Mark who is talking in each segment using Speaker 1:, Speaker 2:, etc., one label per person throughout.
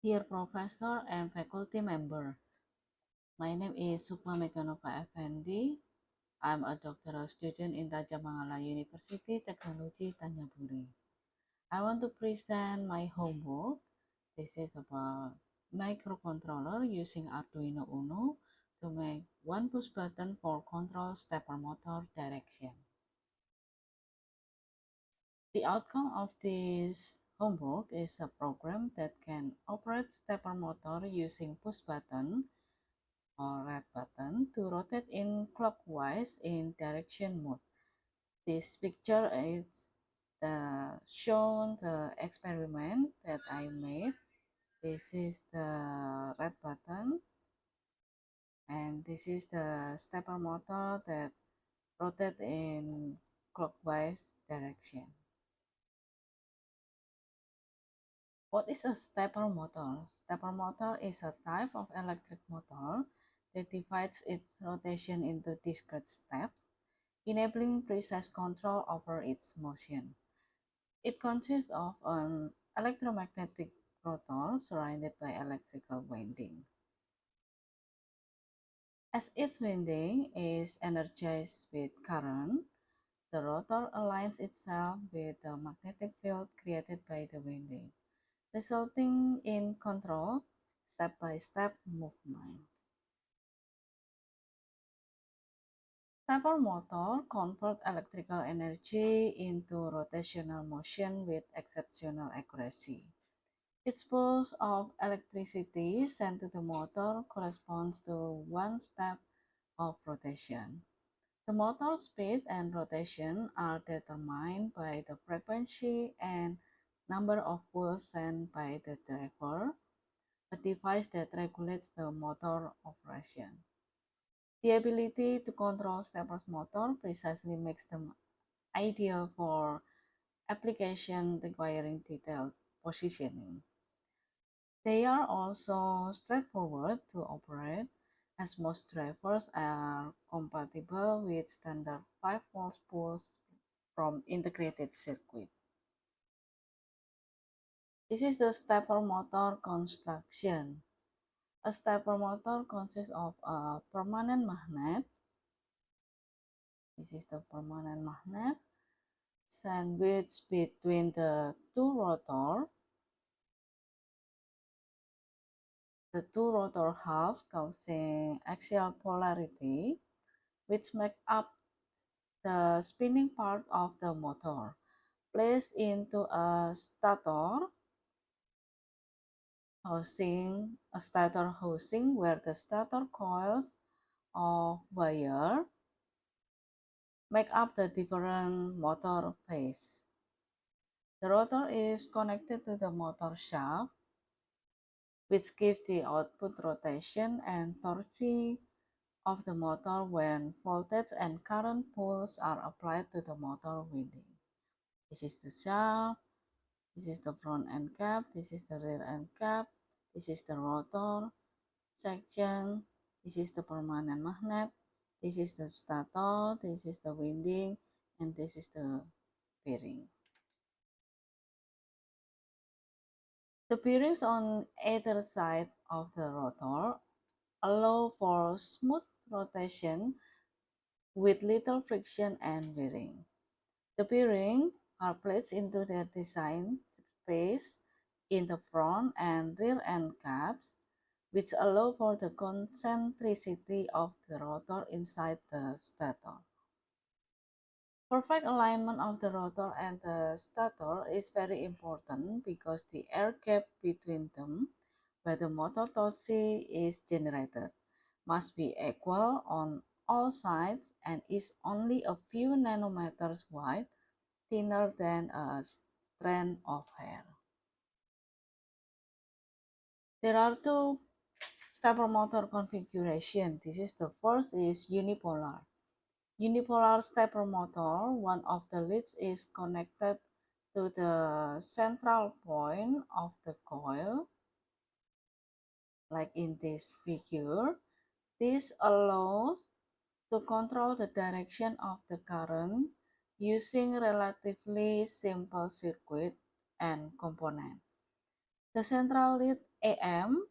Speaker 1: Dear Professor and faculty member, my name is Sukma Mekanova Effendi. I'm a doctoral student in Raja Mangala University Technology Tanjaburi. I want to present my homework. This is about microcontroller using Arduino Uno to make one push button for control stepper motor direction. The outcome of this homework is a program that can operate stepper motor using push button or red button to rotate in clockwise in direction mode. This picture is shown the experiment that I made. This is the red button and this is the stepper motor that rotate in clockwise direction. What is a stepper motor? Stepper motor is a type of electric motor that divides its rotation into discrete steps, enabling precise control over its motion. It consists of an electromagnetic rotor surrounded by electrical windings. As its winding is energized with current, the rotor aligns itself with the magnetic field created by the winding, resulting in controlled step-by-step movement. Stepper motor convert electrical energy into rotational motion with exceptional accuracy. Each pulse of electricity sent to the motor corresponds to one step of rotation. The motor speed and rotation are determined by the frequency and number of pulses sent by the driver, a device that regulates the motor operation. The ability to control stepper's motor precisely makes them ideal for application requiring detailed positioning. They are also straightforward to operate, as most drivers are compatible with standard 5-volt pulse from integrated circuit. This is the stepper motor construction. A stepper motor consists of a permanent magnet. This is the permanent magnet sandwiched between the two rotors. The two rotor halves causing axial polarity, which make up the spinning part of the motor. Placed into a stator housing where the stator coils of wire make up the different motor phase. The rotor is connected to the motor shaft, which gives the output rotation and torque of the motor when voltage and current pulses are applied to the motor winding. This is the shaft, this is the front end cap, this is the rear end cap, this is the rotor section, this is the permanent magnet, this is the stator, this is the winding, and this is the bearing. The bearings on either side of the rotor allow for smooth rotation with little friction and wearing. The bearings are placed into their designed space in the front and rear end caps, which allow for the concentricity of the rotor inside the stator. Perfect alignment of the rotor and the stator is very important because the air gap between them, where the motor torque is generated, must be equal on all sides and is only a few nanometers wide, thinner than a strand of hair. There are two stepper motor configuration. This is the first is unipolar. Unipolar stepper motor, one of the leads is connected to the central point of the coil, like in this figure. This allows to control the direction of the current using relatively simple circuit and component. The central lead AM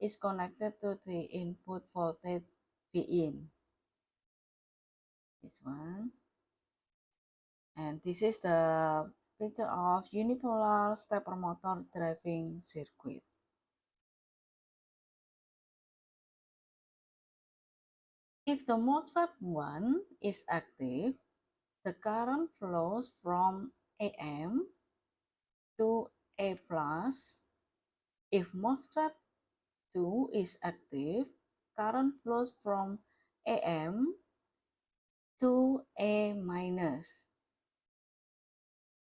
Speaker 1: is connected to the input voltage Vin. This one. And this is the picture of unipolar stepper motor driving circuit. If the MOSFET 1 is active, the current flows from AM to A plus. If MOSFET 2 is active, current flows from AM to A minus,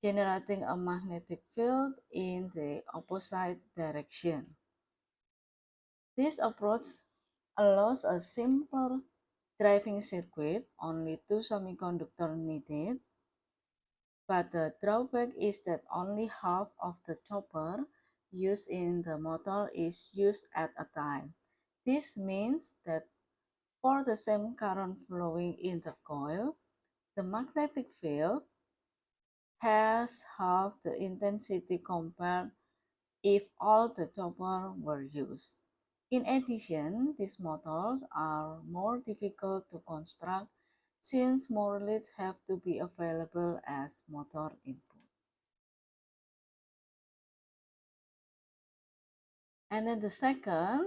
Speaker 1: generating a magnetic field in the opposite direction. This approach allows a simpler driving circuit, only two semiconductors needed, but the drawback is that only half of the chopper used in the motor is used at a time. This means that for the same current flowing in the coil, the magnetic field has half the intensity compared if all the chopper were used. In addition, these motors are more difficult to construct since more leads have to be available as motor input. And then the second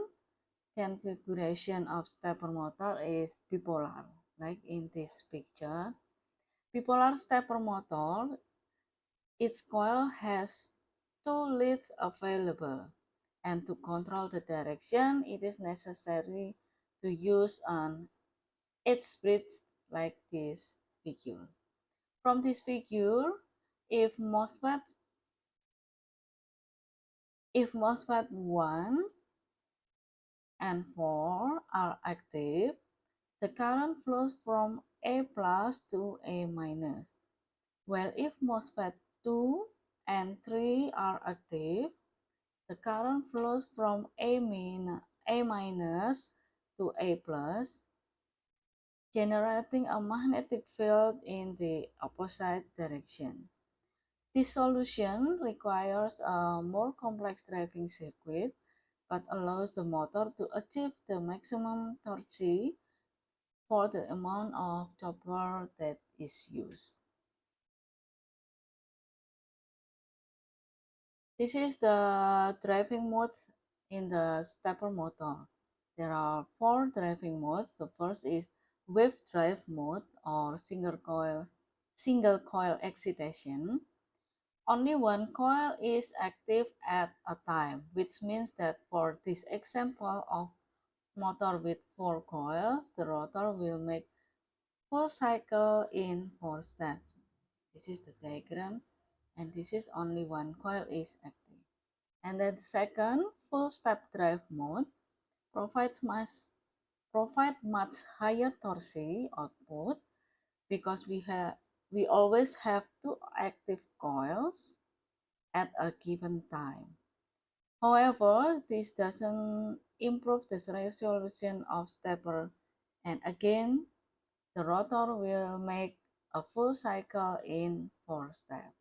Speaker 1: configuration of stepper motor is bipolar, like in this picture. Bipolar stepper motor, its coil has two leads available, and to control the direction, it is necessary to use an H-bridge like this figure. From this figure, if MOSFET if MOSFET 1 and 4 are active, the current flows from A plus to A minus. While if MOSFET 2 and 3 are active, the current flows from A minus to A plus, generating a magnetic field in the opposite direction. This solution requires a more complex driving circuit, but allows the motor to achieve the maximum torque for the amount of chopper that is used. This is the driving mode in the stepper motor. There are four driving modes. The first is wave drive mode or single coil excitation. Only one coil is active at a time, which means that for this example of motor with four coils, the rotor will make full cycle in 4 steps. This is the diagram, and this is only one coil is active. And then the second, full step drive mode, provides much higher torque output because we always have two active coils at a given time. However, this doesn't improve the resolution of stepper, and again, the rotor will make a full cycle in 4 steps.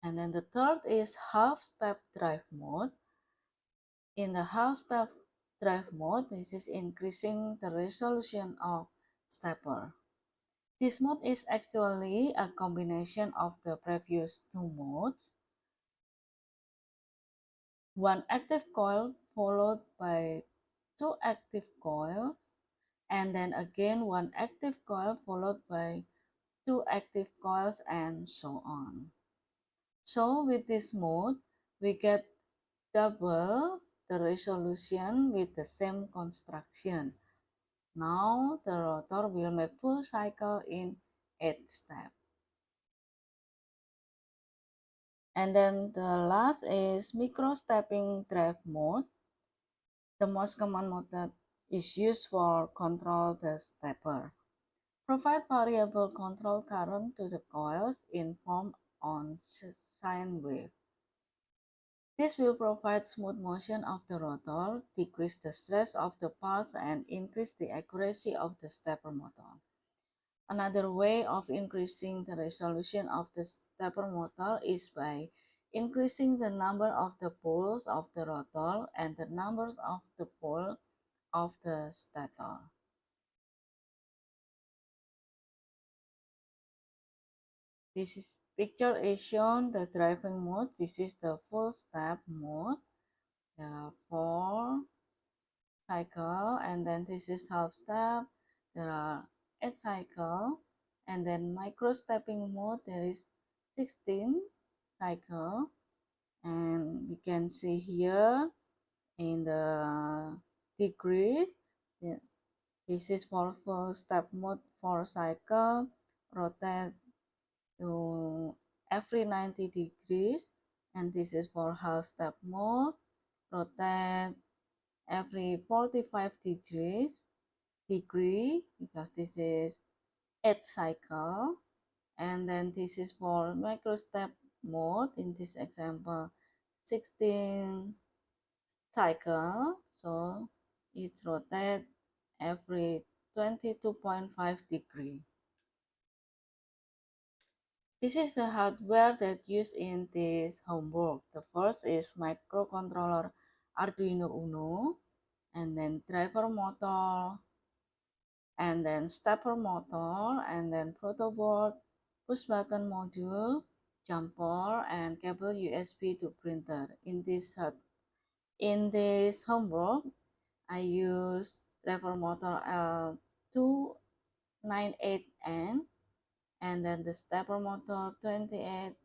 Speaker 1: And then the third is half-step drive mode. In the half-step drive mode, this is increasing the resolution of stepper. This mode is actually a combination of the previous two modes. One active coil followed by two active coils, and then again one active coil followed by two active coils, and so on. So with this mode, we get double the resolution with the same construction. Now the rotor will make full cycle in 8 steps. And then the last is micro-stepping drive mode. The most common method is used for control the stepper. Provide variable control current to the coils in form on sine wave. This will provide smooth motion of the rotor, decrease the stress of the parts, and increase the accuracy of the stepper motor. Another way of increasing the resolution of the stepper motor is by increasing the number of the poles of the rotor and the numbers of the pole of the stator. This picture is shown the driving mode. This is the full step mode. There are 4 cycles, and then this is half step. There are 8 cycles, and then micro stepping mode. There is 16 cycles, and we can see here in the degrees. This is for full step mode 4 cycles. Rotate to every 90 degrees, and this is for half step mode. Rotate every 45 degree because this is 8 cycle, and then this is for micro step mode. In this example, 16 cycle, so it rotates every 22.5 degree. This is the hardware that used in this homework. The first is microcontroller Arduino Uno, and then driver motor, and then stepper motor, and then protoboard, push button module, jumper, and cable USB to printer. In this homework, I use driver motor L298N, and then the stepper motor 28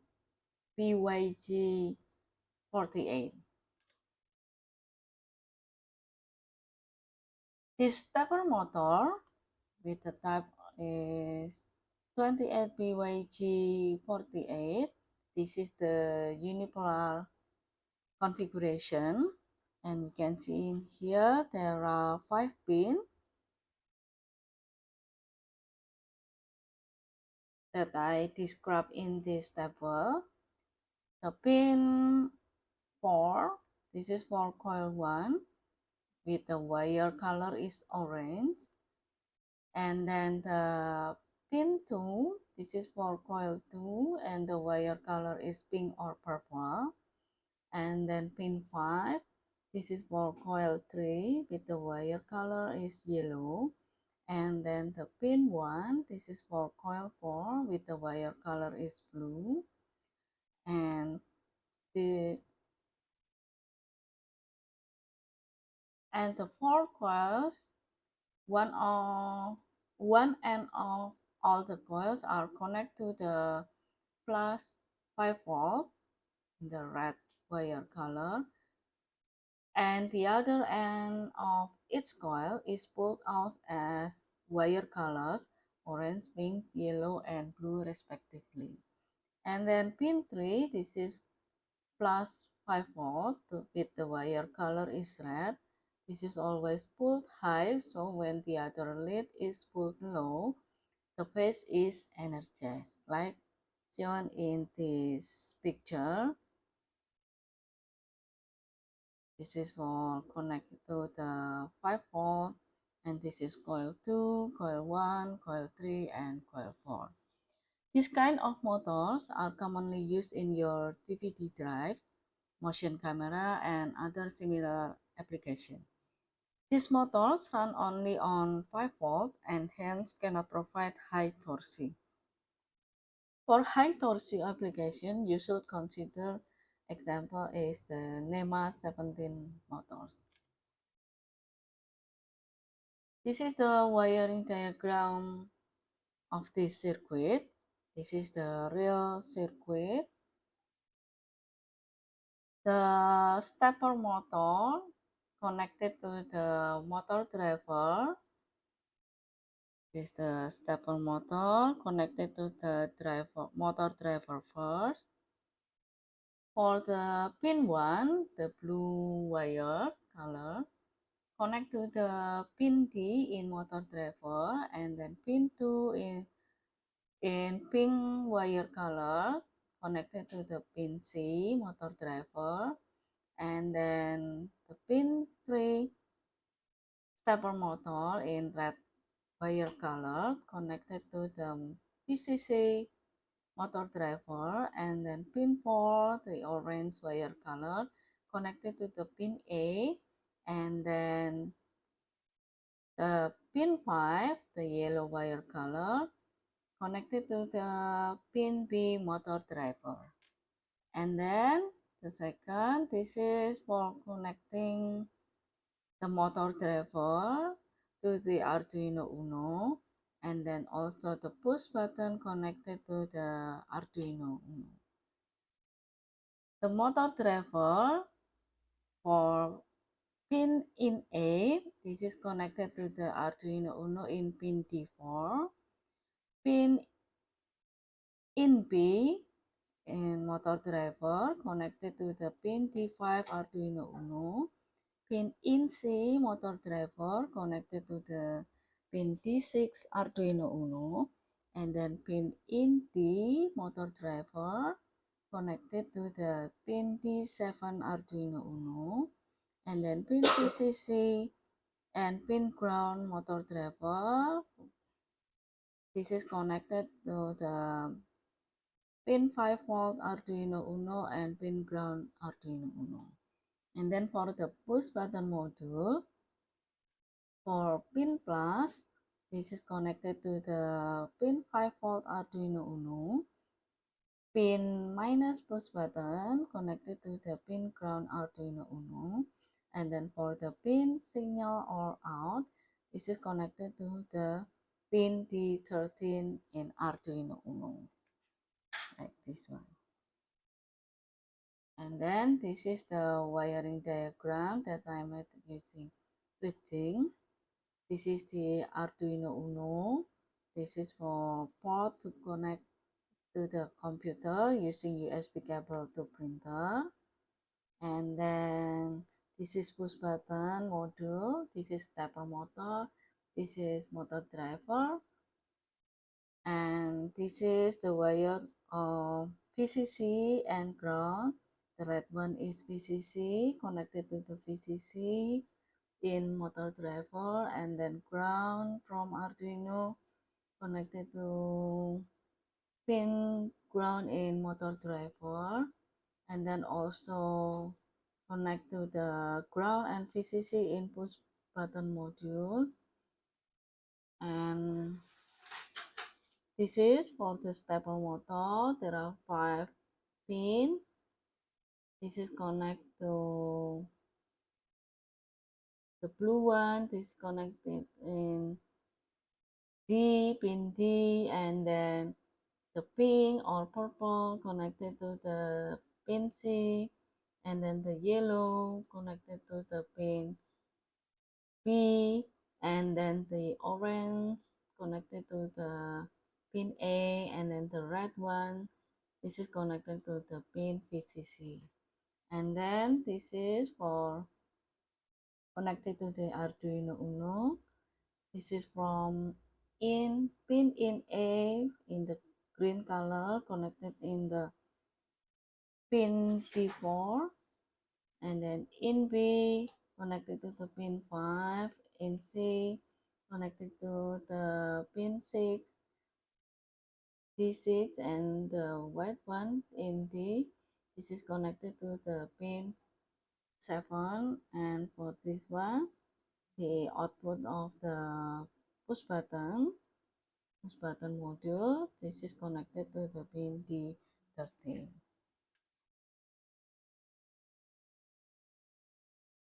Speaker 1: BYG48. This stepper motor with the type is 28 BYG48. This is the unipolar configuration, and we can see in here there are 5 pins that I described in this table. The pin 4, this is for coil 1, with the wire color is orange. And then the pin 2, this is for coil 2, and the wire color is pink or purple. And then pin 5, this is for coil 3, with the wire color is yellow. And then the pin 1, this is for coil 4, with the wire color is blue. And the 4 coils, one end of all the coils are connected to the plus 5 volt in the red wire color, and the other end of each coil is pulled out as wire colors orange, pink, yellow, and blue respectively. And then pin 3, this is plus 5 volt with the wire color is red. This is always pulled high, so when the other lead is pulled low, the phase is energized, like shown in this picture. This is for connected to the 5 volt, and this is coil 2, coil 1, coil 3, and coil 4. This kind of motors are commonly used in your DVD drive, motion camera, and other similar applications. These motors run only on 5 volt and hence cannot provide high torque. For high torque application, you should consider example is the NEMA 17 motors. This is the wiring diagram of this circuit. This is the real circuit. The stepper motor connected to the motor driver. This is the stepper motor connected to the motor driver first. For the pin 1, the blue wire color, connect to the pin D in motor driver, and then pin 2 in pink wire color, connected to the pin C motor driver, and then the pin 3 stepper motor in red wire color connected to the PCC motor driver, and then pin 4, the orange wire color connected to the pin A, and then the pin 5, the yellow wire color connected to the pin B motor driver. And then the second, this is for connecting the motor driver to the Arduino Uno, and then also the push button connected to the Arduino Uno. The motor driver for pin in A, this is connected to the Arduino Uno in pin D4. Pin in B in motor driver connected to the pin D5 Arduino Uno. Pin in C motor driver connected to the pin D6 Arduino Uno, and then pin in D motor driver connected to the pin D7 Arduino Uno, and then pin VCC and pin ground motor driver. This is connected to the pin 5-volt Arduino Uno and pin ground Arduino Uno. And then for the push button module, for pin plus, this is connected to the pin 5-volt Arduino Uno. Pin minus push button connected to the pin ground Arduino Uno. And then for the pin signal or out, this is connected to the pin D13 in Arduino Uno, like this one. And then this is the wiring diagram that I made using switching. This is the Arduino Uno. This is for port to connect to the computer using USB cable to printer. And then this is push button module. This is stepper motor. This is motor driver. And this is the wire of VCC and ground. The red one is VCC connected to the VCC in motor driver, and then ground from Arduino connected to pin ground in motor driver, and then also connect to the ground and VCC in push button module. And this is for the stepper motor. There are 5 pins. This is connect to the blue one. This is connected in D, pin D, and then the pink or purple connected to the pin C, and then the yellow connected to the pin B, and then the orange connected to the pin A, and then the red one, this is connected to the pin VCC. And then this is for connected to the Arduino Uno. This is from pin in A in the green color connected in the pin P4, and then in B connected to the pin 5, in C connected to the pin 6, D6, and the white one in D, this is connected to the pin 7, and for this one, the output of the push button module, this is connected to the pin D13.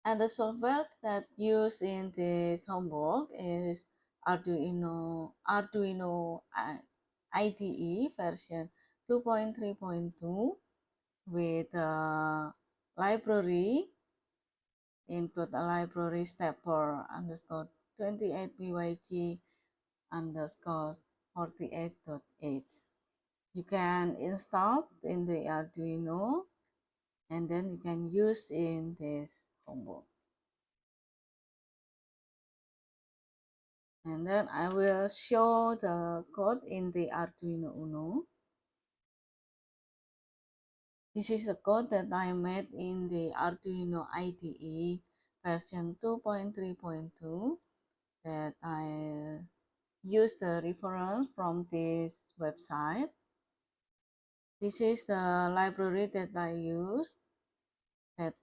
Speaker 1: And the software that used in this homework is Arduino IDE version 2.3.2 with a library, include a library stepper underscore 28 byg underscore 48.h. You can install in the Arduino, and then you can use in this homework. And then I will show the code in the Arduino Uno. This is the code that I made in the Arduino IDE version 2.3.2 that I use the reference from this website. This is the library that I use, that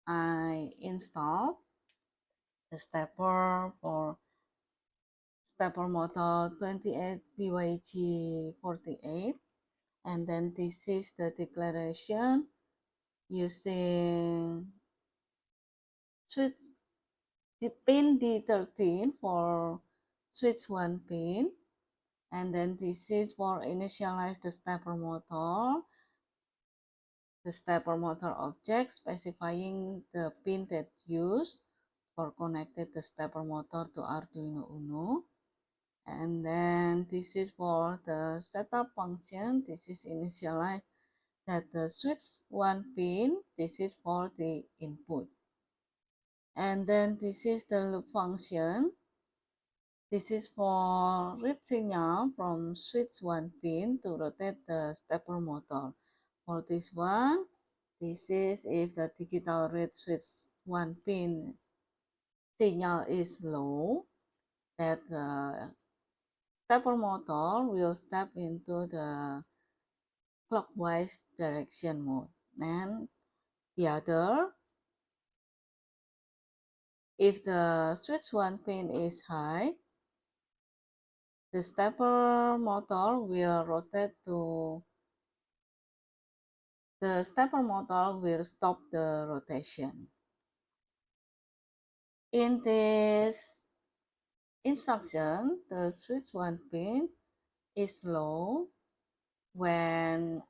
Speaker 1: I installed the stepper for stepper motor 28 BYG 48, and then this is the declaration using switch the pin D13 for switch 1 pin, and then this is for initialize the stepper motor object specifying the pin that used for connected the stepper motor to Arduino Uno. And then this is for the setup function. This is initialize that the switch 1 pin, this is for the input. And then this is the loop function. This is for read signal from switch 1 pin to rotate the stepper motor. For this one, this is if the digital read switch 1 pin signal is low, that the stepper motor will step into the clockwise direction mode. And the other, if the switch 1 pin is high, the stepper motor will rotate to the stepper motor will stop the rotation. In this instruction, the switch 1 pin is low when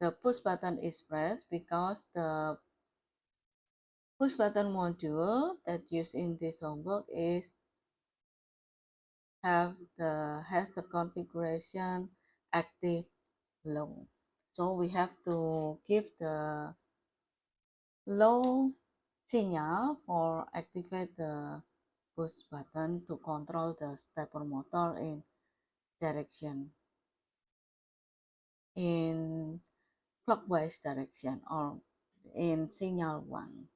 Speaker 1: the push button is pressed, because the push button module that used in this homework has the configuration active low. So we have to give the low signal for activate the push button to control the stepper motor in direction in clockwise direction or in signal 1.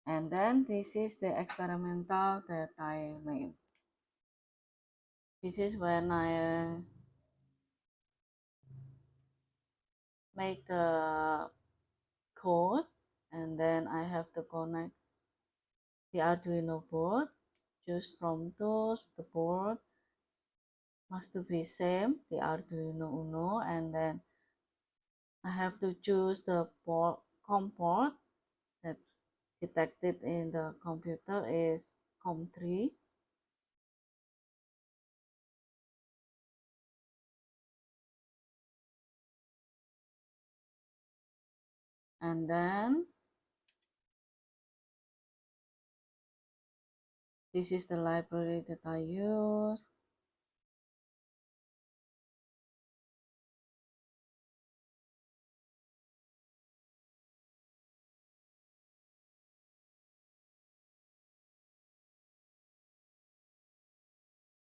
Speaker 1: And then this is the experimental that I made. This is when I make the code, and then I have to connect the Arduino board. Choose from tools, the board must to be same, the Arduino Uno, and then I have to choose the COM port that detected in the computer is COM3. And then this is the library that I use.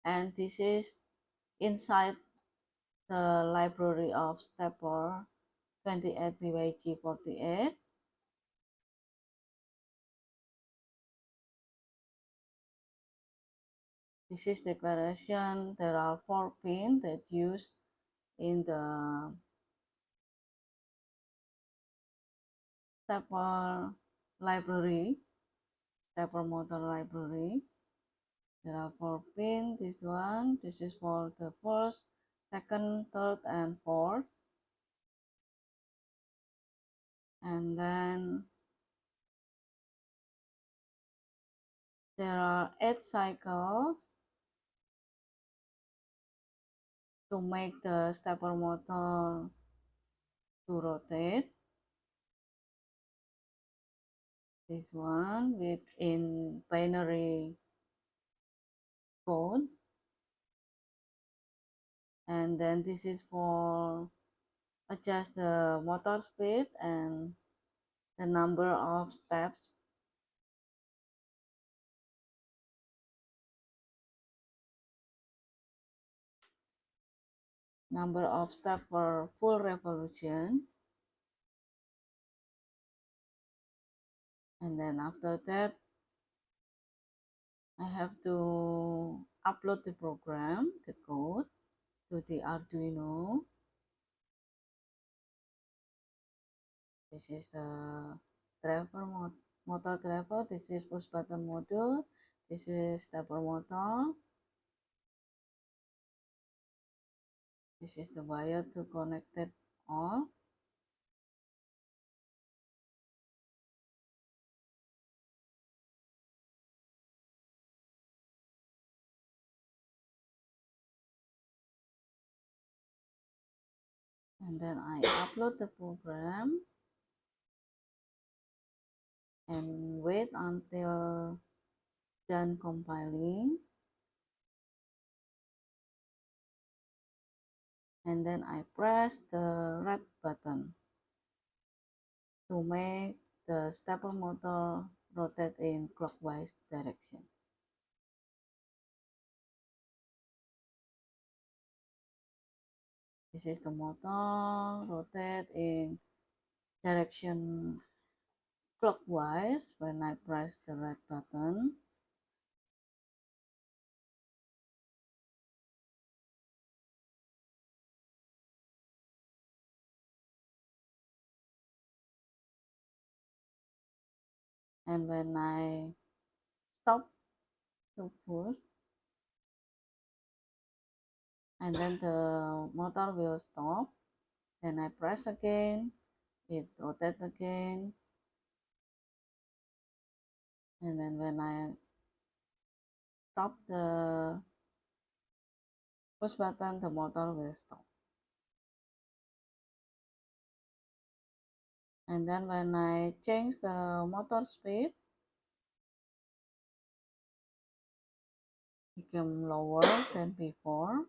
Speaker 1: And this is inside the library of stepper 28 BYG48. This is declaration. There are 4 pins that used in the stepper library, stepper motor library. There are 4 pins. This one, this is for the first, second, third, and fourth. And then there are 8 cycles to make the stepper motor to rotate. This one with in binary code. And then this is for adjust the motor speed and the number of steps. Number of steps for full revolution. And then after that, I have to upload the program, the code, to the Arduino. This is the driver motor driver. This is push button module. This is stepper motor. This is the wire to connect it all. And then I upload the program and wait until done compiling. And then I press the red button to make the stepper motor rotate in clockwise direction. This is the motor rotate in direction clockwise when I press the red button. And when I stop to push, and then the motor will stop. Then I press again, it rotates again. And then when I stop the push button, the motor will stop. And then when I change the motor speed, it become lower than before.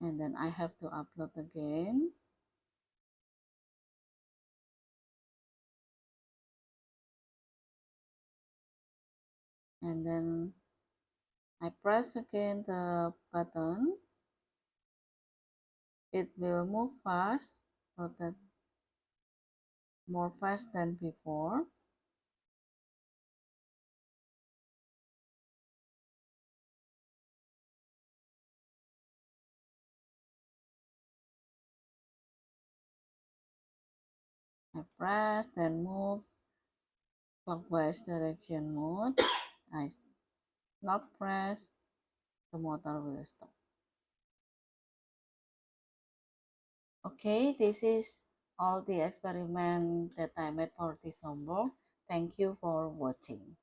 Speaker 1: And then I have to upload again. And then I press again the button. It will move fast, rotate more fast than before. I press, then move clockwise direction mode. I not press, the motor will stop. Okay, this is all the experiment that I made for this homework. Thank you for watching.